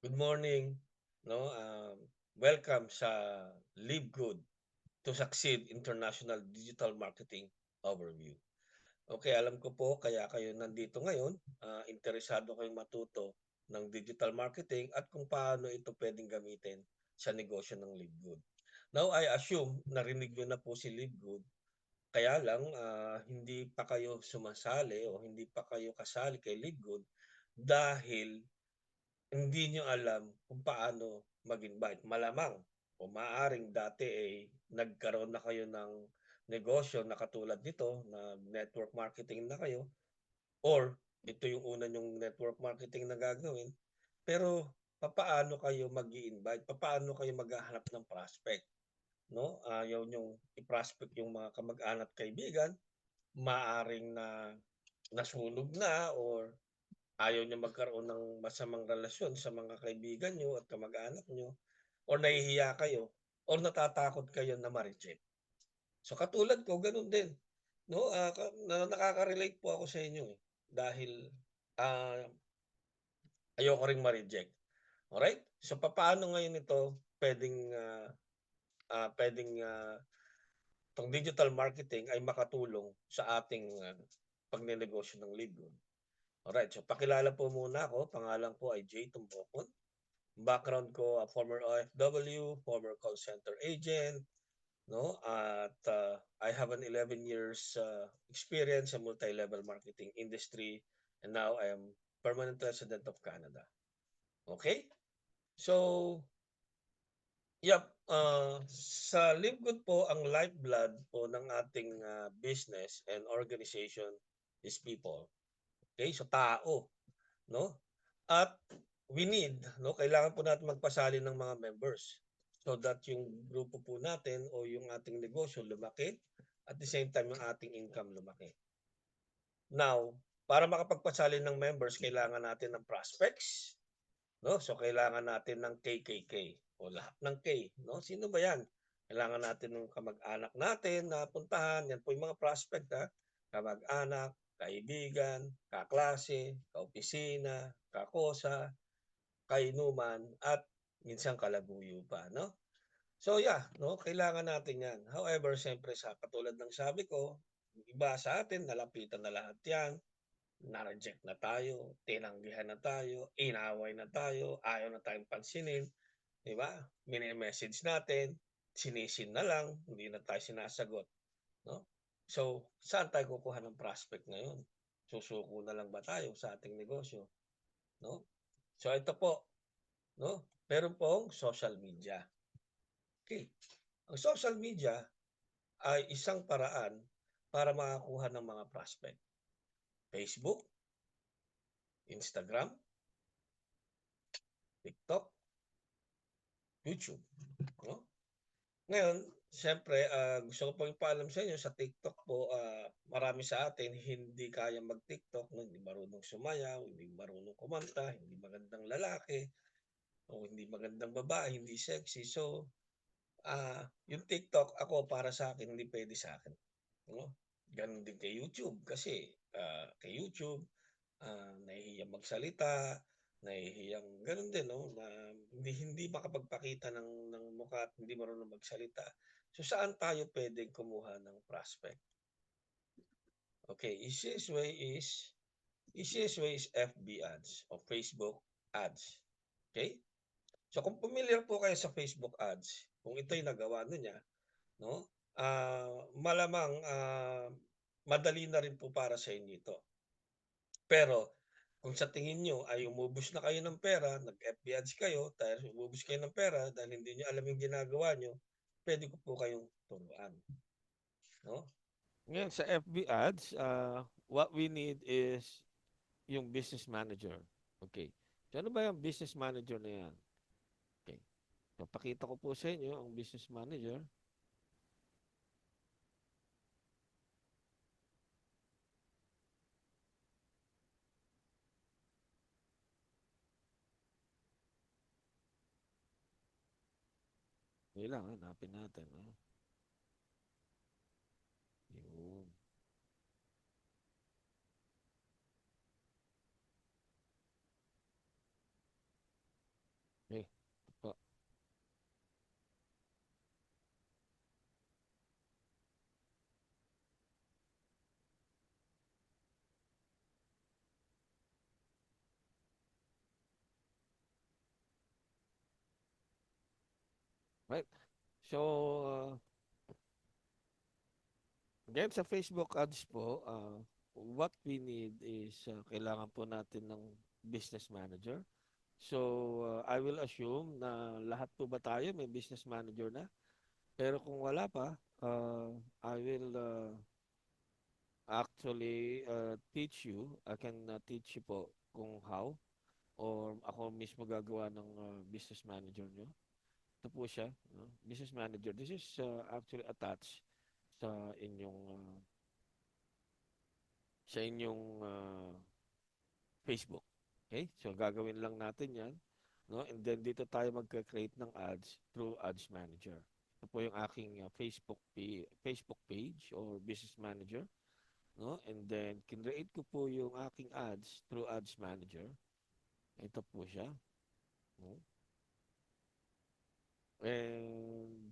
Good morning, no? Welcome sa Live Good to Succeed International Digital Marketing Overview. Okay, alam ko po kaya kayo nandito ngayon, interesado kayong matuto ng digital marketing at kung paano ito pwedeng gamitin sa negosyo ng Live Good. Now, I assume narinig niyo na po si Live Good, kaya lang hindi pa kayo sumasali o hindi pa kayo kasali kay Live Good dahil hindi niyo alam kung paano mag-invite. Malamang o maaaring dati ay nagkaroon na kayo ng negosyo na katulad nito na network marketing na kayo or ito yung una niyong network marketing na gagawin. Pero papaano kayo mag-i-invite? Papaano kayo maghahanap ng prospect? No? Ayaw niyong i-prospect yung mga kamag-anak kaibigan, maaring na nasunog na or ayaw niyo magkaroon ng masamang relasyon sa mga kaibigan niyo at kamag-anak niyo or nahihiya kayo or natatakot kayo na ma-reject. So katulad ko gano'n din 'no, nakaka-relate po ako sa inyo, dahil, ah, ayoko ring ma-reject, alright? So papaano ngayon ito puwedeng, puwedeng, 'tong digital marketing ay makatulong sa ating, pagnenegosyo ng lead 'no? Alright, so pakilala po muna ako, pangalan ko ay Jay Tumbokon. Background ko, former OFW, former call center agent, 'no, at, I have an 11 years, experience sa multi-level marketing industry, and now I am permanent resident of Canada. Okay. So, yep, sa Livegood po ang lifeblood po ng ating, business and organization is people. Okay, so tao, 'no? At we need 'no, kailangan po natin magpasali ng mga members so that yung grupo po natin o yung ating negosyo lumaki at the same time yung ating income lumaki. Now, para makapagpasali ng members kailangan natin ng prospects, 'no? So kailangan natin ng KKK o lahat ng K, 'no? Sino ba 'yan? Kailangan natin ng kamag-anak natin na puntahan, 'yan po yung mga prospect, kamag-anak, kaibigan, kaklase, kaopisina, kakosa, kainuman at minsan kalaguyo pa 'no. So yeah, 'no, kailangan natin 'yan. However, siyempre sa katulad ng sabi ko, yung iba sa atin nalapitan na lahat 'yan, na-reject na tayo, tinanggihan na tayo, inaway na tayo, ayaw na tayong pansinin, 'di ba? Mini-message natin, sinisin na lang, hindi na tayo sinasagot, 'no? So, saan tayo kukuha ng prospect ngayon? Susuko na lang ba tayo sa ating negosyo, 'no? So ito po, 'no, meron pong social media. Okay. Ang social media ay isang paraan para makakuha ng mga prospect. Facebook, Instagram, TikTok, YouTube, 'no? Ngayon, siyempre, gusto ko pong ipaalam sa inyo sa TikTok po, marami sa atin hindi kayang mag-TikTok 'no, hindi marunong sumayaw, hindi marunong kumanta, hindi magandang lalaki o hindi magandang babae, hindi sexy. So, yung TikTok ako para sa akin hindi puwede sa'kin, 'no? Gano'n din kay YouTube kasi, kay YouTube, nahihiyang magsalita, nahihiyang gano'n din 'no, na hindi hindi makapagpakita ng mukha at hindi marunong magsalita. So, saan tayo puwedeng kumuha ng prospect? Okay, easiest way is FB ads o Facebook ads, okay. So, kung familiar po kayo sa Facebook ads, kung ito'y nagawa na niya 'no, malamang, madali na rin po para sa inyo ito. Pero kung sa tingin niyo ay umubos na kayo ng pera, nag-FB ads kayo dahil umubos kayo ng pera dahil hindi niyo alam yung ginagawa niyo, puwede ko po kayong turuan, 'no? Ngayon sa FB ads, what we need is yung business manager. Okay. So ano ba yung business manager na yan? Okay. Papakita ko po sa inyo ang business manager. Hindi lang, hanapin natin. Yun. Okay. Po. Right. So, again, sa Facebook ads po, what we need is kailangan po natin ng business manager. So, I will assume na lahat po ba tayo may business manager na? Pero kung wala pa, I will actually teach you. I can teach you po kung how or ako mismo gagawa ng business manager nyo. Ito po siya, no? Business manager. This is actually attached sa inyong Facebook. Okay? So gagawin lang natin 'yan, no? And then dito tayo magka-create ng ads through Ads Manager. Ito po yung aking Facebook page or business manager, no? And then kinreate ko po yung aking ads through Ads Manager. Ito po siya, no? And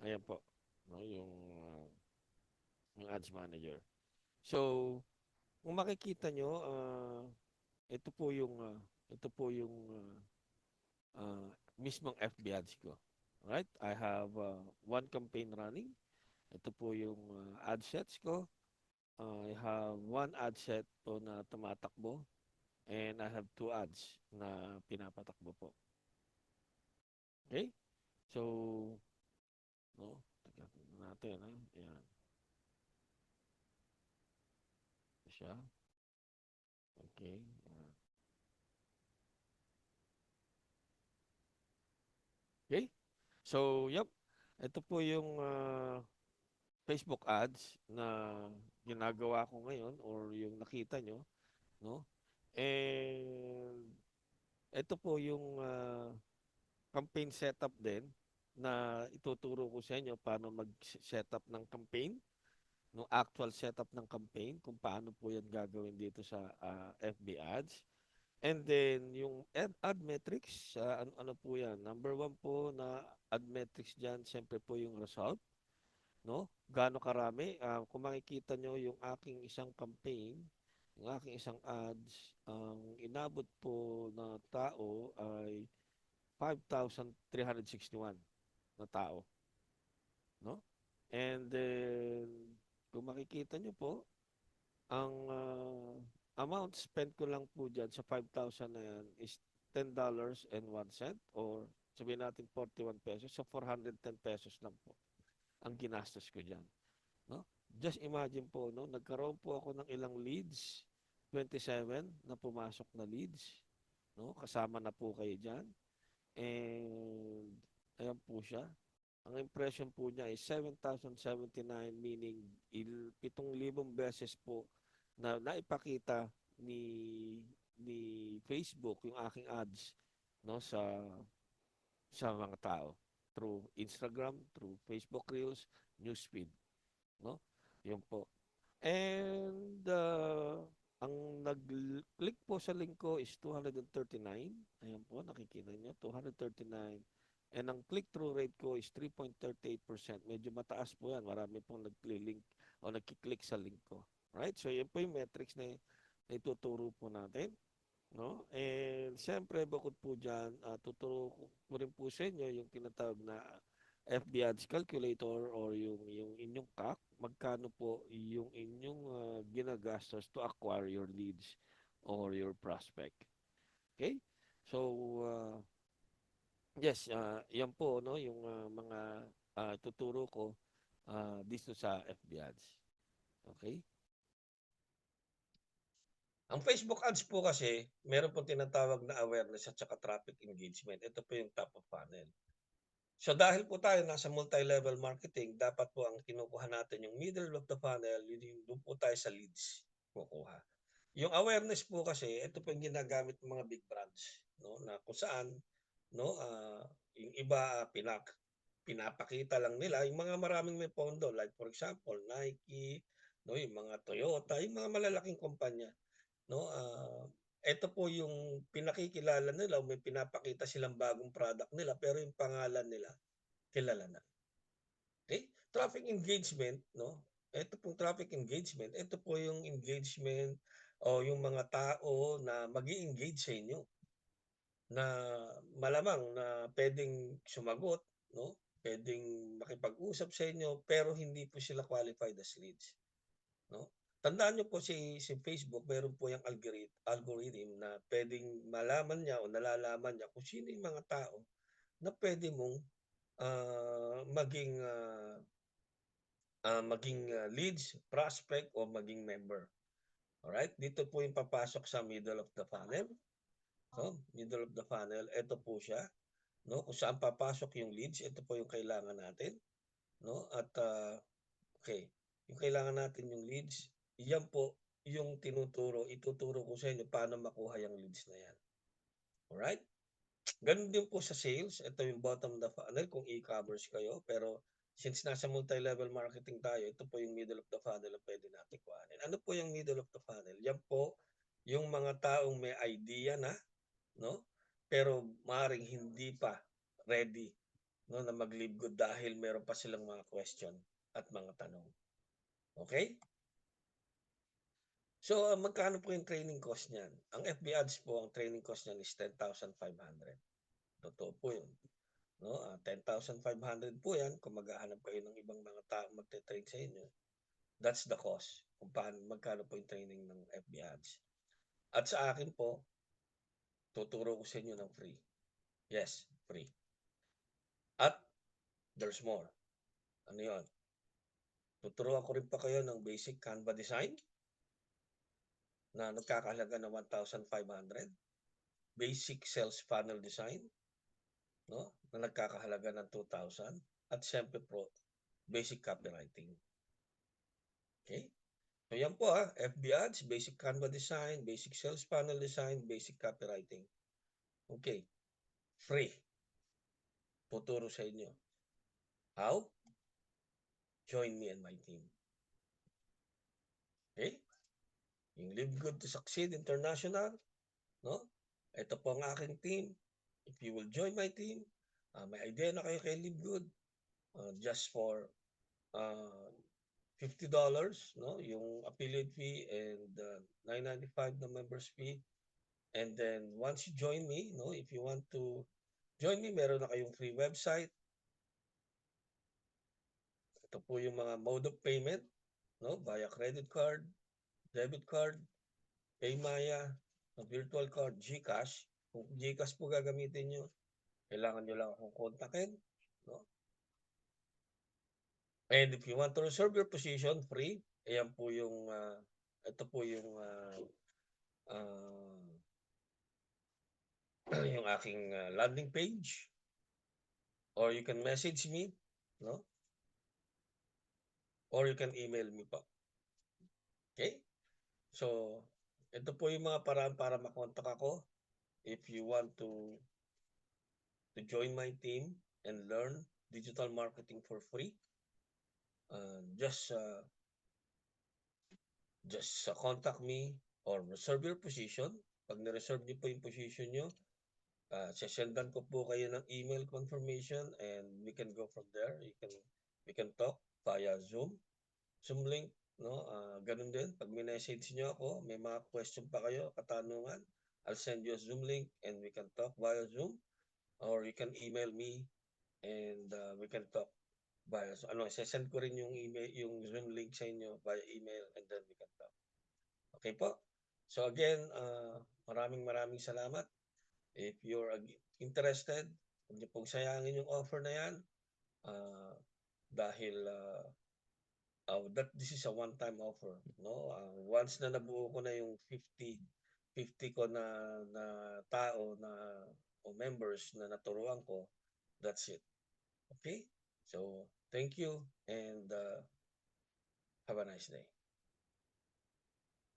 ayan po, no, yung Ads Manager. So, kung makikita nyo, ito po yung mismong FB ads ko. Right? I have one campaign running. Ito po yung ad sets ko. I have one ad set po na tumatakbo and I have two ads na pinapatakbo po. Okay? So, no, tignan natin, ha? Ayan. Ito siya. Okay. Okay? So, yep. Ito po yung Facebook ads na ginagawa ko ngayon or yung nakita nyo, no? And ito po yung campaign setup din na ituturo ko sa inyo paano mag-setup ng campaign, no actual setup ng campaign, kung paano po yan gagawin dito sa FB ads. And then yung ad metrics, ano po yan? Number one po na ad metrics dyan, siyempre po yung result, no? Gaano karami? Kung makikita nyo yung aking isang campaign, yung aking isang ads, ang inabot po na tao ay 5,361 na tao, no? And then, kung makikita nyo po, ang amount spent ko lang po dyan sa 5,000 na yan is $10.01 or sabihin natin 41 pesos. So, 410 pesos lang po ang ginastos ko dyan. No? Just imagine po, no? Nagkaroon po ako ng ilang leads, 27 na pumasok na leads. No? Kasama na po kayo dyan. And ayan po siya. Ang impression po niya ay 7,079, meaning 7,000 beses po na naipakita ni Facebook yung aking ads, no, sa mga tao through Instagram, through Facebook Reels, newsfeed, no? Yun po. And ang nag-click po sa link ko is 239. Ayan po, nakikita niyo, 239. And ang click-through rate ko is 3.38%. Medyo mataas po yan. Marami pong nag-link o nag-click sa link ko. Right? So, yan po yung metrics na ituturo po natin. No? And siyempre, bukod po dyan, tuturo ko rin po sa inyo yung tinatawag na FB Ads Calculator or yung inyong CAC, magkano po yung inyong ginagastos to acquire your leads or your prospect. Okay? So, yes, yan po, no, yung mga tuturo ko dito sa FB Ads. Okay? Ang Facebook ads po kasi, meron pong tinatawag na awareness at saka traffic engagement. Ito po yung top of funnel. So dahil po tayo nasa multi-level marketing, dapat po ang kinukuha natin yung middle of the funnel, yung doon po tayo sa leads kukuha. Yung awareness po kasi, ito po yung ginagamit ng mga big brands, no, na kung saan, no, yung iba pinapakita lang nila yung mga maraming may pondo, like for example, Nike, no, yung mga Toyota, yung mga malalaking kumpanya, no. ito po yung pinakikilala nila o may pinapakita silang bagong product nila pero yung pangalan nila kilala na. Okay? Traffic engagement 'no, ito pong traffic engagement, ito po yung engagement o yung mga tao na mag-e-engage sa inyo. Na malamang na puwedeng sumagot 'no, puwedeng makipag-usap sa inyo pero hindi po sila qualified as leads 'no. Tandaan niyo po si Facebook meron po yang algorithm na puwedeng malaman niya o nalalaman niya kung sino yung mga tao na puwede mong, maging leads, prospect o maging member. Alright, dito po yung papasok sa middle of the funnel 'no, middle of the funnel, eto po siya. 'No, kung saan papasok yung leads, ito po yung kailangan natin, 'no, at, okey, yung kailangan natin yung leads, yan po yung ituturo ko sa inyo paano makuha yang leads na yan, alright? Gano'n din po sa sales, ito yung bottom of the funnel kung e-commerce kayo, pero since nasa multi-level marketing tayo, ito po yung middle of the funnel na puwede nating kuhanin. Ano po yung middle of the funnel? Yan po yung mga taong may idea na, 'no, pero maaaring hindi pa ready 'no, na mag-live good dahil meron pa silang mga question at mga tanong, okey? So, magkano po yung training cost niyan? Ang FB Ads po, ang training cost niyan is 10,500. Totoo po yun, 'no, 10,500 po yan kung maghahanap kayo ng ibang mga taong magte-train sa inyo. That's the cost kung magkano po yung training ng FB Ads. At sa akin po, tuturo ko sa inyo ng free. Yes, free. At there's more. Ano yun? Tuturuan ko rin pa kayo ng basic Canva design na nagkakahalaga ng 1,500, basic sales funnel design 'no, na nagkakahalaga ng 2,000 at siyempre po basic copywriting. Okay? So yan po, FB Ads, basic Canva design, basic sales funnel design, basic copywriting. Okay, free. Tuturo sa inyo. How? Join me and my team. Okay? Yung Live Good to Succeed International, 'no? Ito po ang aking team. If you will join my team, may idea na kayo kay Live Good, just for uh, $50 'no, yung affiliate fee and $9.95 na members fee. And then once you join me 'no, if you want to join me, meron na kayong free website. Ito po yung mga mode of payment 'no, via credit card, debit card, PayMaya, virtual card, GCash. Kung GCash po gagamitin niyo, kailangan niyo lang akong kontakin 'no. And if you want to reserve your position free, ayan po yung, ito po yung, ah, yung aking, landing page or you can message me 'no, or you can email me po, okay. So, ito po yung mga paraan para makontak ako if you want to join my team and learn digital marketing for free. Just contact me or reserve your position. 'Pag na-reserve niyo po yung position niyo, sesendan ko po kayo ng email confirmation and we can go from there. We can talk via Zoom link 'no, gano'n din 'pag minessage niyo ako, may mga question pa kayo, katanungan, I'll send you a Zoom link and we can talk via Zoom or you can email me and, we can talk via ise-send ko rin yung yung Zoom link sa inyo via email and then we can talk. Okay po? So again, maraming salamat. If you're interested, huwag niyo pong sayangin yung offer na yan, ah, dahil, that this is a one-time offer 'no, once na nabuo ko na yung 50 ko na tao na o members na naturuan ko, that's it. Okay? So, thank you and, have a nice day.